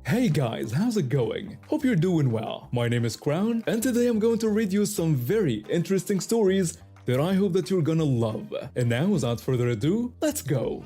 Hey guys, how's it going? Hope you're doing well. My name is Crown, and today I'm going to read you some very interesting stories that I hope that you're gonna love. And now, without further ado, let's go!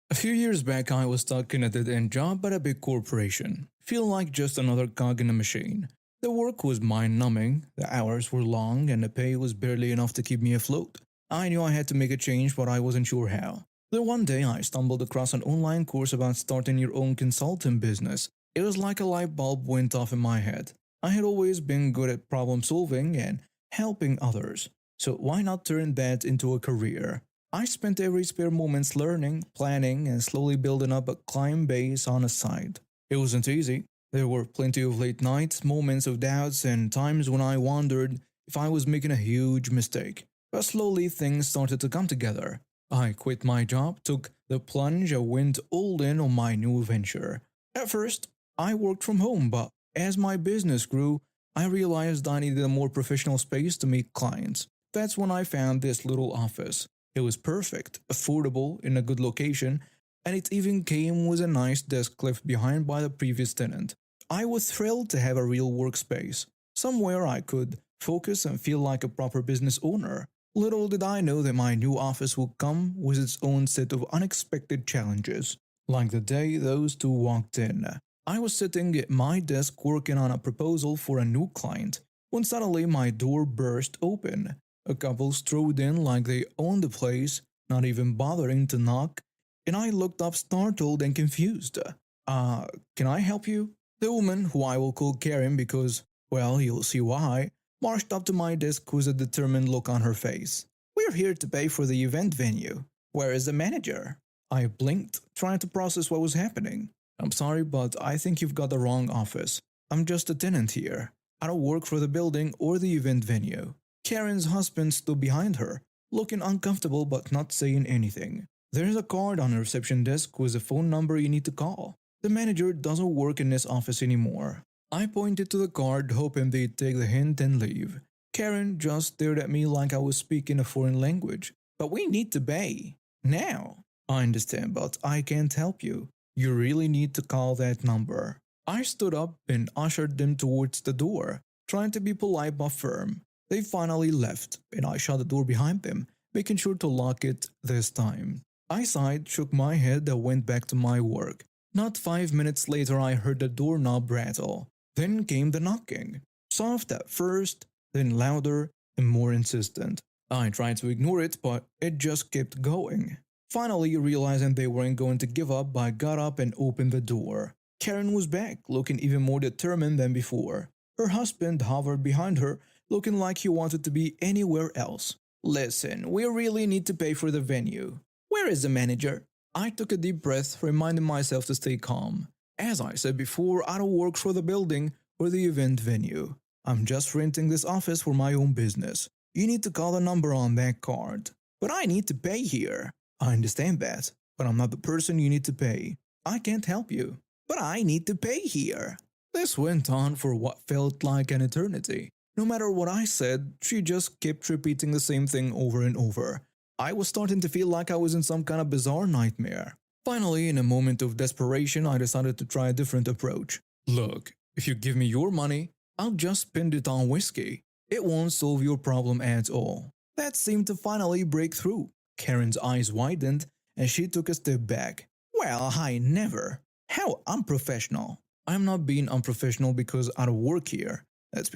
A few years back, I was stuck in a dead-end job at a big corporation, feeling like just another cog in a machine. The work was mind-numbing, the hours were long, and the pay was barely enough to keep me afloat. I knew I had to make a change, but I wasn't sure how. Then one day I stumbled across an online course about starting your own consulting business. It was like a light bulb went off in my head. I had always been good at problem solving and helping others, so why not turn that into a career? I spent every spare moments learning, planning, and slowly building up a client base on the side. It wasn't easy. There were plenty of late nights, moments of doubts, and times when I wondered if I was making a huge mistake. But slowly things started to come together. I quit my job, took the plunge, and went all in on my new venture. At first, I worked from home, but as my business grew, I realized I needed a more professional space to meet clients. That's when I found this little office. It was perfect, affordable, in a good location, and it even came with a nice desk left behind by the previous tenant. I was thrilled to have a real workspace, somewhere I could focus and feel like a proper business owner. Little did I know that my new office would come with its own set of unexpected challenges. Like the day those two walked in, I was sitting at my desk working on a proposal for a new client, when suddenly my door burst open. A couple strode in like they owned the place, not even bothering to knock, and I looked up startled and confused. Can I help you? The woman, who I will call Karen because, well, you'll see why, marched up to my desk with a determined look on her face. "We're here to pay for the event venue. Where is the manager?" I blinked, trying to process what was happening. "I'm sorry, but I think you've got the wrong office. I'm just a tenant here. I don't work for the building or the event venue." Karen's husband stood behind her, looking uncomfortable but not saying anything. "There's a card on the reception desk with a phone number you need to call. The manager doesn't work in this office anymore." I pointed to the card, hoping they'd take the hint and leave. Karen just stared at me like I was speaking a foreign language. "But we need to pay. Now." "I understand, but I can't help you. You really need to call that number." I stood up and ushered them towards the door, trying to be polite but firm. They finally left, and I shut the door behind them, making sure to lock it this time. I sighed, shook my head, and went back to my work. Not 5 minutes later, I heard the doorknob rattle. Then came the knocking. Soft at first, then louder and more insistent. I tried to ignore it, but it just kept going. Finally, realizing they weren't going to give up, I got up and opened the door. Karen was back, looking even more determined than before. Her husband hovered behind her, looking like he wanted to be anywhere else. "Listen, we really need to pay for the venue. Where is the manager?" I took a deep breath, reminding myself to stay calm. As I said before, I don't work for the building or the event venue. I'm just renting this office for my own business. You need to call the number on that card. "But I need to pay here." "I understand that, but I'm not the person you need to pay. I can't help you." "But I need to pay here." This went on for what felt like an eternity. No matter what I said, she just kept repeating the same thing over and over. I was starting to feel like I was in some kind of bizarre nightmare. Finally, in a moment of desperation, I decided to try a different approach. "Look, if you give me your money, I'll just spend it on whiskey. It won't solve your problem at all." That seemed to finally break through. Karen's eyes widened, and she took a step back. "Well, I never. How unprofessional." "I'm not being unprofessional because I don't work here. That's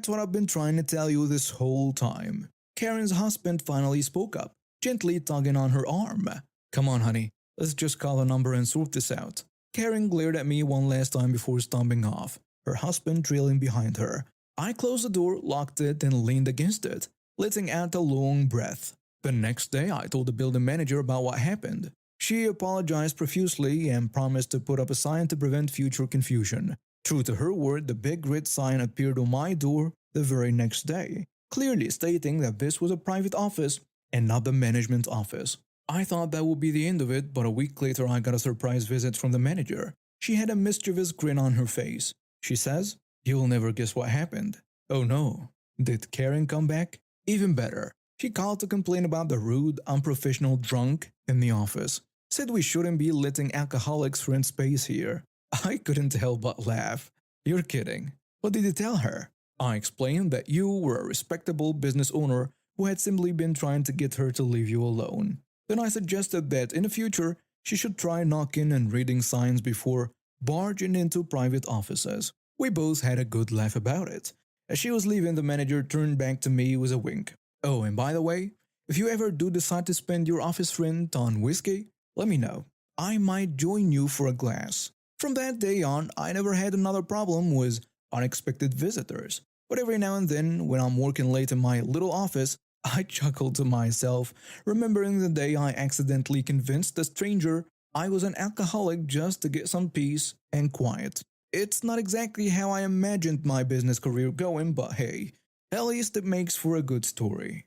what I've been trying to tell you this whole time." Karen's husband finally spoke up, gently tugging on her arm. "Come on, honey. Let's just call the number and sort this out." Karen glared at me one last time before stomping off, her husband trailing behind her. I closed the door, locked it, and leaned against it, letting out a long breath. The next day, I told the building manager about what happened. She apologized profusely and promised to put up a sign to prevent future confusion. True to her word, the big red sign appeared on my door the very next day, clearly stating that this was a private office and not the management office. I thought that would be the end of it, but a week later I got a surprise visit from the manager. She had a mischievous grin on her face. She says, "You'll never guess what happened." Oh no. Did Karen come back? Even better. She called to complain about the rude, unprofessional drunk in the office. Said we shouldn't be letting alcoholics rent space here. I couldn't help but laugh. You're kidding. What did you tell her? I explained that you were a respectable business owner who had simply been trying to get her to leave you alone. Then I suggested that in the future she should try knocking and reading signs before barging into private offices. We both had a good laugh about it. As she was leaving, the manager turned back to me with a wink. Oh, and by the way, if you ever do decide to spend your office rent on whiskey, let me know. I might join you for a glass. From that day on, I never had another problem with unexpected visitors. But every now and then, when I'm working late in my little office, I chuckle to myself, remembering the day I accidentally convinced a stranger I was an alcoholic just to get some peace and quiet. It's not exactly how I imagined my business career going, but hey, at least it makes for a good story.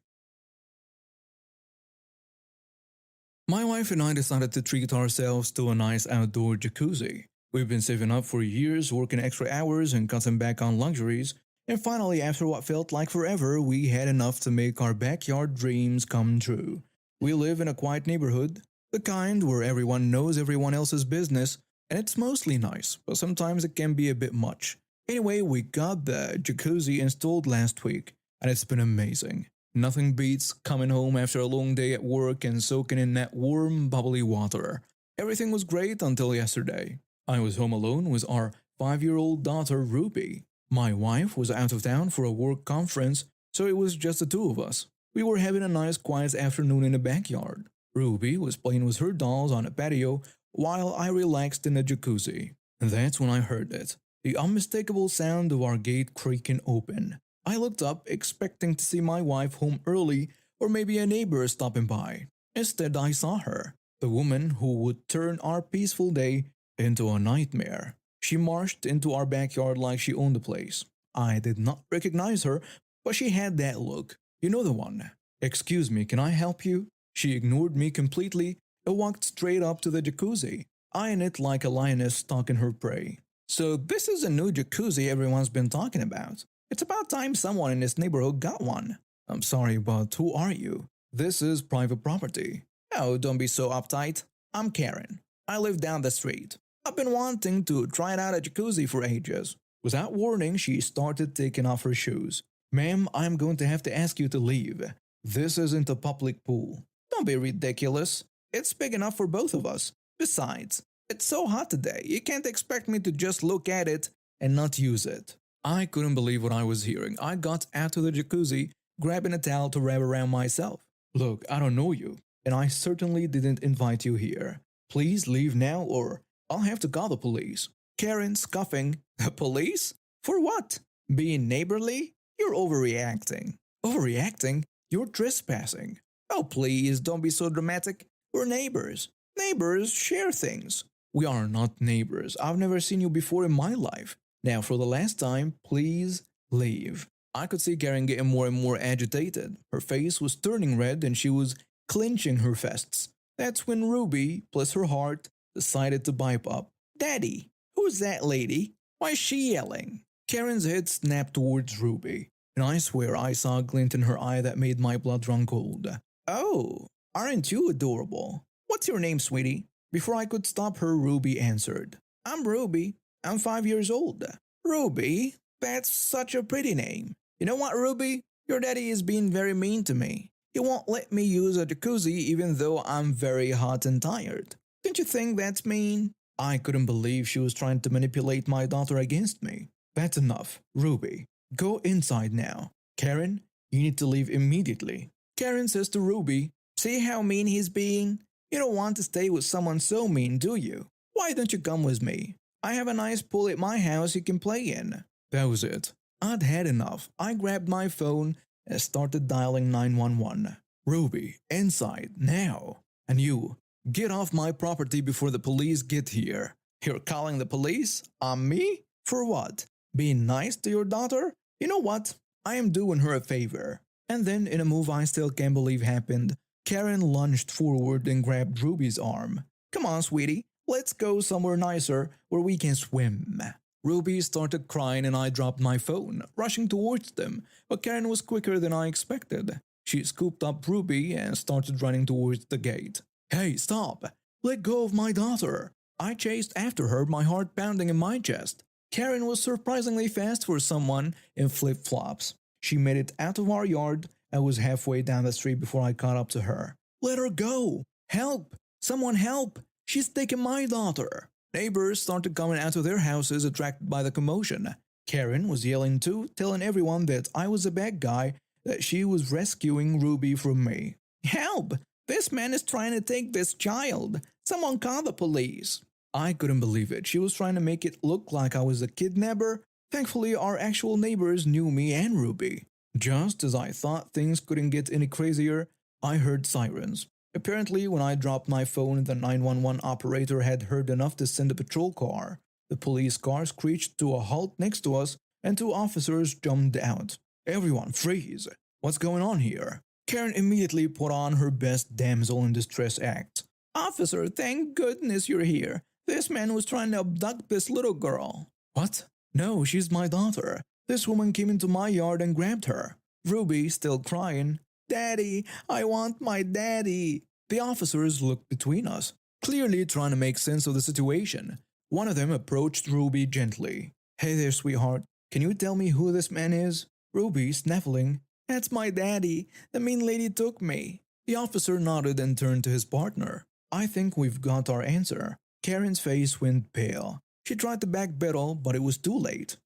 My wife and I decided to treat ourselves to a nice outdoor jacuzzi. We've been saving up for years, working extra hours and cutting back on luxuries, and finally, after what felt like forever, we had enough to make our backyard dreams come true. We live in a quiet neighborhood, the kind where everyone knows everyone else's business, and it's mostly nice, but sometimes it can be a bit much. Anyway, we got the jacuzzi installed last week, and it's been amazing. Nothing beats coming home after a long day at work and soaking in that warm, bubbly water. Everything was great until yesterday. I was home alone with our 5-year-old daughter Ruby. My wife was out of town for a work conference, so it was just the two of us. We were having a nice quiet afternoon in the backyard. Ruby was playing with her dolls on a patio while I relaxed in the jacuzzi. And that's when I heard it, the unmistakable sound of our gate creaking open. I looked up, expecting to see my wife home early or maybe a neighbor stopping by. Instead, I saw her, the woman who would turn our peaceful day into a nightmare. She marched into our backyard like she owned the place. I did not recognize her, but she had that look. You know the one. Excuse me, can I help you? She ignored me completely and walked straight up to the jacuzzi, eyeing it like a lioness stalking her prey. So this is a new jacuzzi everyone's been talking about. It's about time someone in this neighborhood got one. I'm sorry, but who are you? This is private property. Oh, don't be so uptight. I'm Karen. I live down the street. I've been wanting to try out a jacuzzi for ages. Without warning, she started taking off her shoes. Ma'am, I'm going to have to ask you to leave. This isn't a public pool. Don't be ridiculous. It's big enough for both of us. Besides, it's so hot today, you can't expect me to just look at it and not use it. I couldn't believe what I was hearing. I got out of the jacuzzi, grabbing a towel to wrap around myself. Look, I don't know you, and I certainly didn't invite you here. Please leave now or I'll have to call the police. Karen scoffing. The police? For what? Being neighborly? You're overreacting. Overreacting? You're trespassing. Oh, please, don't be so dramatic. We're neighbors. Neighbors share things. We are not neighbors. I've never seen you before in my life. Now, for the last time, please leave. I could see Karen getting more and more agitated. Her face was turning red and she was clenching her fists. That's when Ruby, bless her heart, decided to pipe up. Daddy, who's that lady? Why is she yelling? Karen's head snapped towards Ruby, and I swear I saw a glint in her eye that made my blood run cold. Oh, aren't you adorable? What's your name, sweetie? Before I could stop her, Ruby answered. I'm Ruby. I'm 5 years old. Ruby? That's such a pretty name. You know what, Ruby? Your daddy is being very mean to me. He won't let me use a jacuzzi even though I'm very hot and tired. Don't you think that's mean? I couldn't believe she was trying to manipulate my daughter against me. That's enough. Ruby, go inside now. Karen, you need to leave immediately. Karen says to Ruby, see how mean he's being? You don't want to stay with someone so mean, do you? Why don't you come with me? I have a nice pool at my house you can play in. That was it. I'd had enough. I grabbed my phone and started dialing 911. Ruby, inside, now. And you, get off my property before the police get here. You're calling the police? On me? For what? Being nice to your daughter? You know what? I am doing her a favor. And then, in a move I still can't believe happened, Karen lunged forward and grabbed Ruby's arm. Come on, sweetie. Let's go somewhere nicer where we can swim. Ruby started crying and I dropped my phone, rushing towards them, but Karen was quicker than I expected. She scooped up Ruby and started running towards the gate. Hey, stop! Let go of my daughter! I chased after her, my heart pounding in my chest. Karen was surprisingly fast for someone in flip flops. She made it out of our yard and was halfway down the street before I caught up to her. Let her go! Help! Someone help! She's taking my daughter! Neighbors started coming out of their houses attracted by the commotion. Karen was yelling too, telling everyone that I was a bad guy, that she was rescuing Ruby from me. Help! This man is trying to take this child! Someone call the police! I couldn't believe it. She was trying to make it look like I was a kidnapper. Thankfully, our actual neighbors knew me and Ruby. Just as I thought things couldn't get any crazier, I heard sirens. Apparently, when I dropped my phone, the 911 operator had heard enough to send a patrol car. The police car screeched to a halt next to us, and two officers jumped out. Everyone freeze! What's going on here? Karen immediately put on her best damsel in distress act. Officer, thank goodness you're here. This man was trying to abduct this little girl. What? No, she's my daughter. This woman came into my yard and grabbed her. Ruby, still crying, Daddy, I want my daddy. The officers looked between us, clearly trying to make sense of the situation. One of them approached Ruby gently. Hey there, sweetheart. Can you tell me who this man is? Ruby, sniffling. That's my daddy. The mean lady took me. The officer nodded and turned to his partner. I think we've got our answer. Karen's face went pale. She tried to backpedal, but it was too late.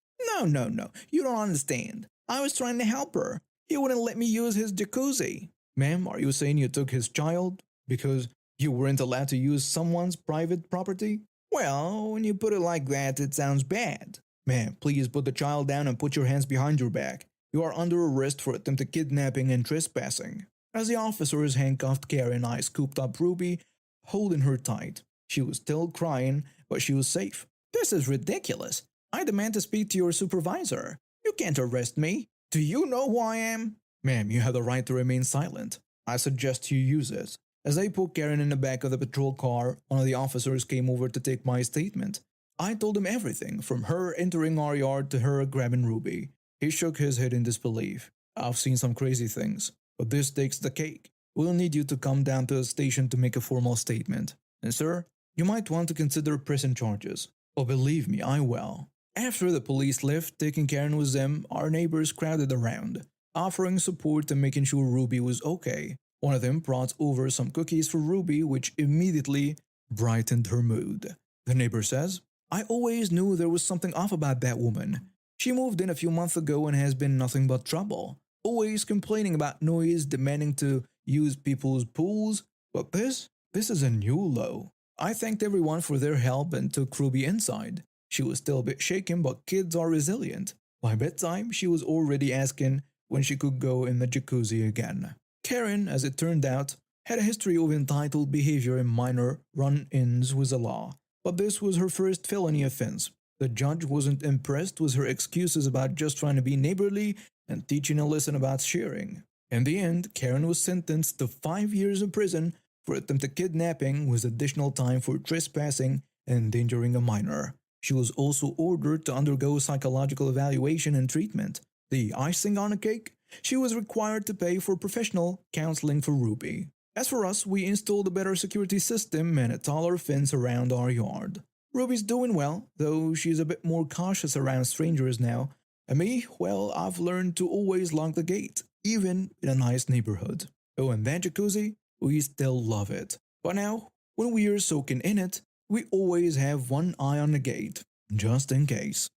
No. You don't understand. I was trying to help her. He wouldn't let me use his jacuzzi. Ma'am, are you saying you took his child because you weren't allowed to use someone's private property? Well, when you put it like that, it sounds bad. Ma'am, please put the child down and put your hands behind your back. You are under arrest for attempted kidnapping and trespassing. As the officers handcuffed Karen, I scooped up Ruby, holding her tight. She was still crying, but she was safe. This is ridiculous. I demand to speak to your supervisor. You can't arrest me. Do you know who I am? Ma'am, you have the right to remain silent. I suggest you use it. As I put Karen in the back of the patrol car, one of the officers came over to take my statement. I told him everything, from her entering our yard to her grabbing Ruby. He shook his head in disbelief. I've seen some crazy things, but this takes the cake. We'll need you to come down to the station to make a formal statement. And sir, you might want to consider pressing charges. Oh, believe me, I will. After the police left, taking Karen with them, our neighbors crowded around, offering support and making sure Ruby was okay. One of them brought over some cookies for Ruby, which immediately brightened her mood. The neighbor says, I always knew there was something off about that woman. She moved in a few months ago and has been nothing but trouble. Always complaining about noise, demanding to use people's pools. But this is a new low. I thanked everyone for their help and took Ruby inside. She was still a bit shaken, but kids are resilient. By bedtime, she was already asking when she could go in the jacuzzi again. Karen, as it turned out, had a history of entitled behavior and minor run-ins with the law, but this was her first felony offense. The judge wasn't impressed with her excuses about just trying to be neighborly and teaching a lesson about sharing. In the end, Karen was sentenced to 5 years in prison for attempted kidnapping with additional time for trespassing and endangering a minor. She was also ordered to undergo psychological evaluation and treatment. The icing on the cake? She was required to pay for professional counseling for Ruby. As for us, we installed a better security system and a taller fence around our yard. Ruby's doing well, though she's a bit more cautious around strangers now. And me, well, I've learned to always lock the gate, even in a nice neighborhood. Oh, and that jacuzzi? We still love it. But now, when we are soaking in it, we always have one eye on the gate, just in case.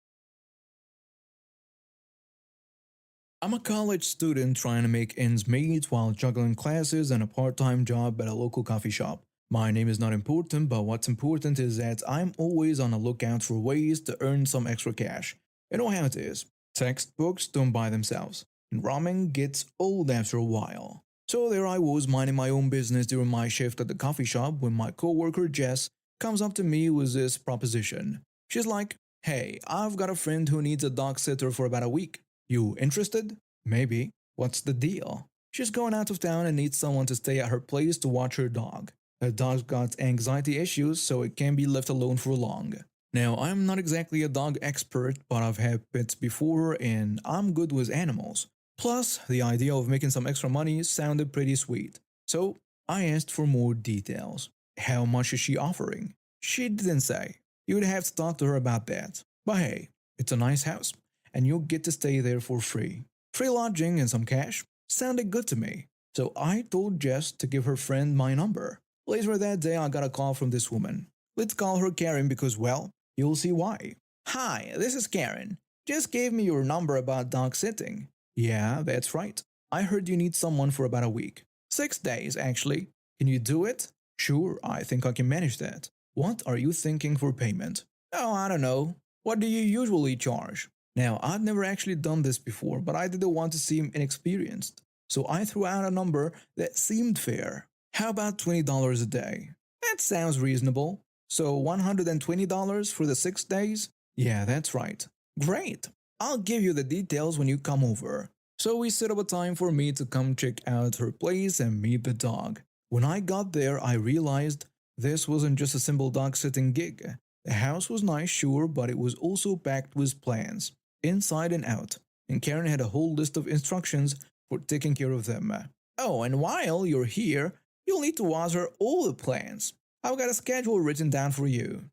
I'm a college student trying to make ends meet while juggling classes and a part-time job at a local coffee shop. My name is not important, but what's important is that I'm always on the lookout for ways to earn some extra cash. You know how it is. Textbooks don't buy themselves, and ramen gets old after a while. So there I was minding my own business during my shift at the coffee shop when my coworker Jess comes up to me with this proposition. She's like, hey, I've got a friend who needs a dog sitter for about a week. You interested? Maybe. What's the deal? She's going out of town and needs someone to stay at her place to watch her dog. Her dog's got anxiety issues, so it can't be left alone for long. Now, I'm not exactly a dog expert, but I've had pets before and I'm good with animals. Plus, the idea of making some extra money sounded pretty sweet. So, I asked for more details. How much is she offering? She didn't say. You would have to talk to her about that. But hey, it's a nice house, and you'll get to stay there for free. Free lodging and some cash sounded good to me. So I told Jess to give her friend my number. Later that day, I got a call from this woman. Let's call her Karen because, well, you'll see why. Hi, this is Karen. Just gave me your number about dog sitting. Yeah, that's right. I heard you need someone for about a week. 6 days, actually. Can you do it? Sure, I think I can manage that. What are you thinking for payment? Oh, I don't know. What do you usually charge? Now, I'd never actually done this before, but I didn't want to seem inexperienced. So I threw out a number that seemed fair. How about $20 a day? That sounds reasonable. So $120 for the 6 days? Yeah, that's right. Great. I'll give you the details when you come over. So we set up a time for me to come check out her place and meet the dog. When I got there, I realized this wasn't just a simple dog sitting gig. The house was nice, sure, but it was also packed with plans, inside and out, and Karen had a whole list of instructions for taking care of them. Oh, and while you're here, you'll need to water all the plants. I've got a schedule written down for you.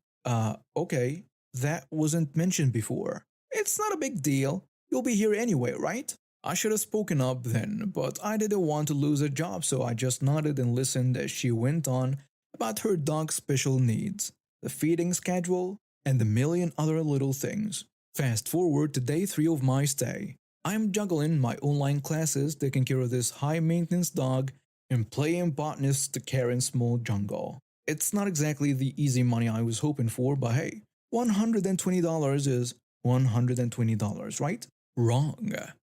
Okay, that wasn't mentioned before. It's not a big deal. You'll be here anyway, right? I should have spoken up then, but I didn't want to lose a job, so I just nodded and listened as she went on about her dog's special needs, the feeding schedule, and the million other little things. Fast forward to day 3 of my stay. I'm juggling my online classes, taking care of this high maintenance dog, and playing botanist to Karen's small jungle. It's not exactly the easy money I was hoping for, but hey, $120 is $120, right? Wrong.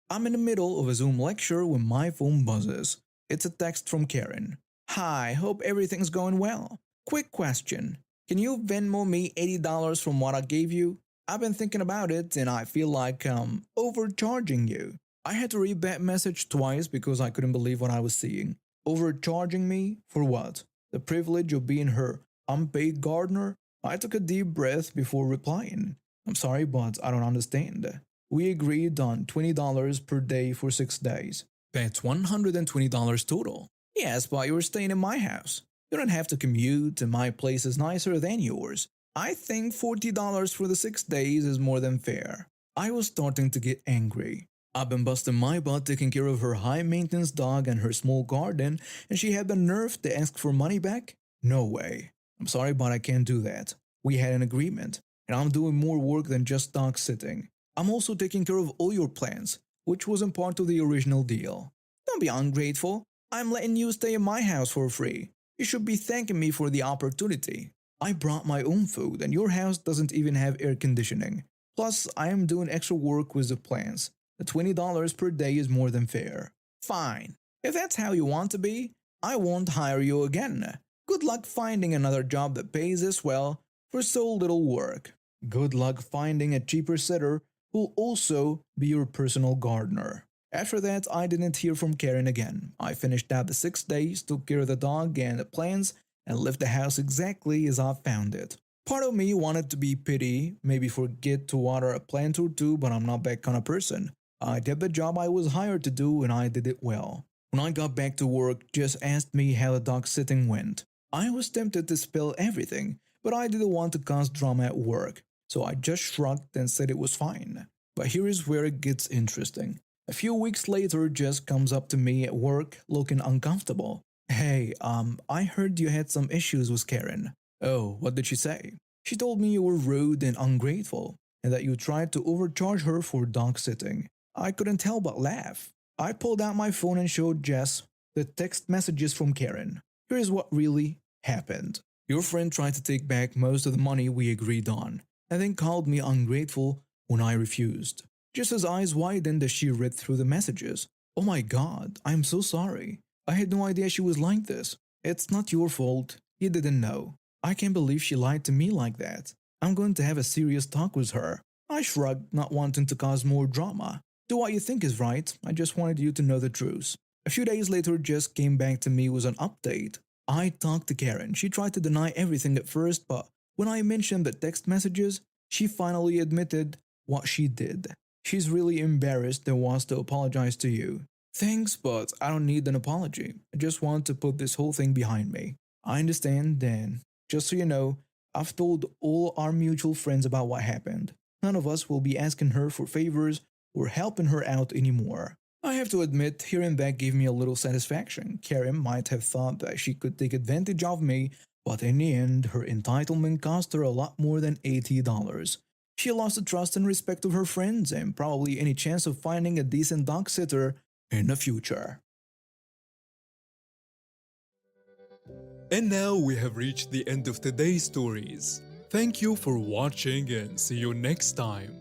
I'm in the middle of a Zoom lecture when my phone buzzes. It's a text from Karen. Hi, hope everything's going well. Quick question. Can you Venmo me $80 from what I gave you? I've been thinking about it and I feel like I'm overcharging you. I had to read that message twice because I couldn't believe what I was seeing. Overcharging me? For what? The privilege of being her unpaid gardener? I took a deep breath before replying. I'm sorry, but I don't understand. We agreed on $20 per day for 6 days. That's $120 total. Yes, but you're staying in my house. You don't have to commute, and my place is nicer than yours. I think $40 for the 6 days is more than fair. I was starting to get angry. I've been busting my butt taking care of her high maintenance dog and her small garden, and she had the nerve to ask for money back? No way. I'm sorry, but I can't do that. We had an agreement, and I'm doing more work than just dog sitting. I'm also taking care of all your plans, which wasn't part of the original deal. Don't be ungrateful. I'm letting you stay in my house for free. You should be thanking me for the opportunity. I brought my own food, and your house doesn't even have air conditioning. Plus, I am doing extra work with the plants. The $20 per day is more than fair. Fine. If that's how you want to be, I won't hire you again. Good luck finding another job that pays as well for so little work. Good luck finding a cheaper sitter who'll also be your personal gardener. After that, I didn't hear from Karen again. I finished out the 6 days, took care of the dog and the plants, and left the house exactly as I found it. Part of me wanted to be pity, maybe forget to water a plant or two, but I'm not that kind of person. I did the job I was hired to do and I did it well. When I got back to work, Jess asked me how the dog sitting went. I was tempted to spill everything, but I didn't want to cause drama at work, so I just shrugged and said it was fine. But here is where it gets interesting. A few weeks later, Jess comes up to me at work looking uncomfortable. Hey, I heard you had some issues with Karen. Oh, what did she say? She told me you were rude and ungrateful, and that you tried to overcharge her for dog sitting. I couldn't help but laugh. I pulled out my phone and showed Jess the text messages from Karen. Here's what really happened. Your friend tried to take back most of the money we agreed on, and then called me ungrateful when I refused. Jess's eyes widened as she read through the messages. Oh my god, I'm so sorry. I had no idea she was like this. It's not your fault. You didn't know. I can't believe she lied to me like that. I'm going to have a serious talk with her. I shrugged, not wanting to cause more drama. Do what you think is right. I just wanted you to know the truth. A few days later, Jess came back to me with an update. I talked to Karen. She tried to deny everything at first, but when I mentioned the text messages, she finally admitted what she did. She's really embarrassed and wants to apologize to you. Thanks, but I don't need an apology. I just want to put this whole thing behind me. I understand, Dan. Just so you know, I've told all our mutual friends about what happened. None of us will be asking her for favors or helping her out anymore. I have to admit, hearing that gave me a little satisfaction. Karen might have thought that she could take advantage of me, but in the end, her entitlement cost her a lot more than $80. She lost the trust and respect of her friends and probably any chance of finding a decent dog sitter in the future. And now we have reached the end of today's stories. Thank you for watching and see you next time.